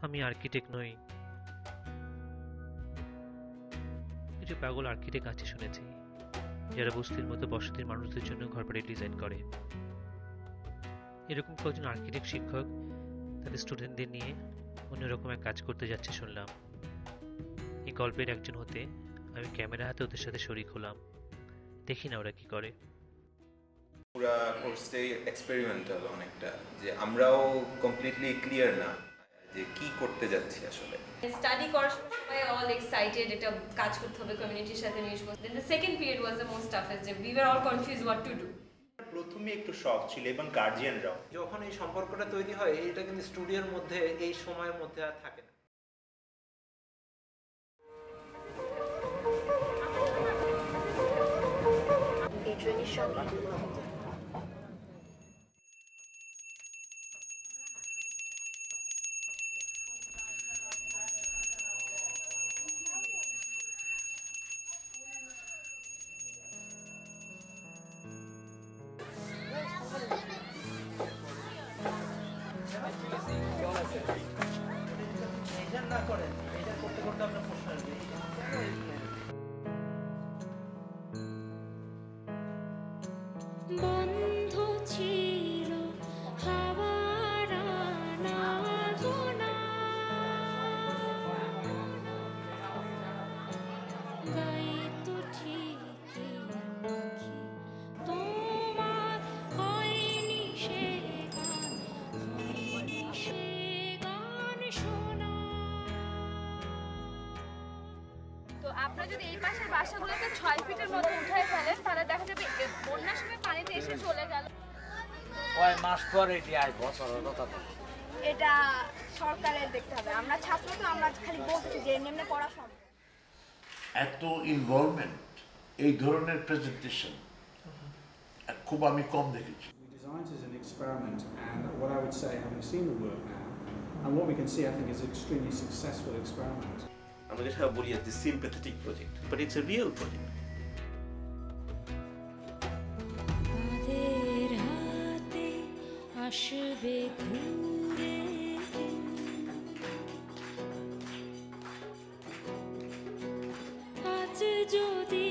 আমি আর্কিটেক্ট নই। কিছু পাগল আর্কিটেক্ট আছে শুনেছি, যারা বস্তির মতো বসতির মানুষদের জন্য ঘরবাড়ি ডিজাইন করে। এরকম কয়েকজন আর্কিটেক্ট শিক্ষক তাদের স্টুডেন্টদের নিয়ে অন্যরকম এক কাজ করতে যাচ্ছে শুনলাম। এই গল্পের একজন হতে আমি ক্যামেরা হাতে ওদের সাথে শরিক হলাম। দেখি না ওরা কি করে। পুরা কোর্সটাই এক্সপেরিমেন্টাল অনেকটা, যে আমরাও কমপ্লিটলি ক্লিয়ার না যে কি করতে যাচ্ছি আসলে। স্টাডি করার সময় সবাই অল এক্সাইটেড, এটা কাজ করতে হবে, কমিউনিটির সাথে মিশবো। Then the second period was the most toughest, যে we were all confuse what to do. প্রথমে একটু শখ ছিল এবং গার্জিয়ানরাও, যখন এই সম্পর্কটা তৈরি হয় এটা কিন্তু স্টুডিওর মধ্যে এই সময়ের মধ্যে আর থাকে না। এই ট্রেনের সঙ্গে না করেন, এটা করতে করতে আপনার প্রশ্ন আসবে। বন্ধ ছিল হাওয়ার আনাগোনা, গাইতো ঠিকই পাখি, তোমার হয়নি সে গান, হয়নি সে গান শোনা। তো আপনারা যদি এই পাশের বাসাগুলোকে 6 ফিটের মধ্যে উঠায় ফেলেন, তাহলে দেখা যাবে বন্যার সময় পানিতে এসে চলে গেল। কয় মাস পর এটি আয় বছরের কথা তো। এটা সরকারের দেখতে হবে। আমরা ছাত্র তো, আমরা খালি বলতেছি যে এমনি পড়া সম্ভব। এত ইনভলভমেন্ট এই ধরনের প্রেজেন্টেশন খুব আমি কম দেখেছি। We designed it as an experiment, and what I would say, having seen the work now, and what we can see, I think, is an extremely successful experiment. আমরা যেটা বলি যে sympathetic project, but it's a real project. তাদের হাতে আসবে ঘুরে, আজ যদি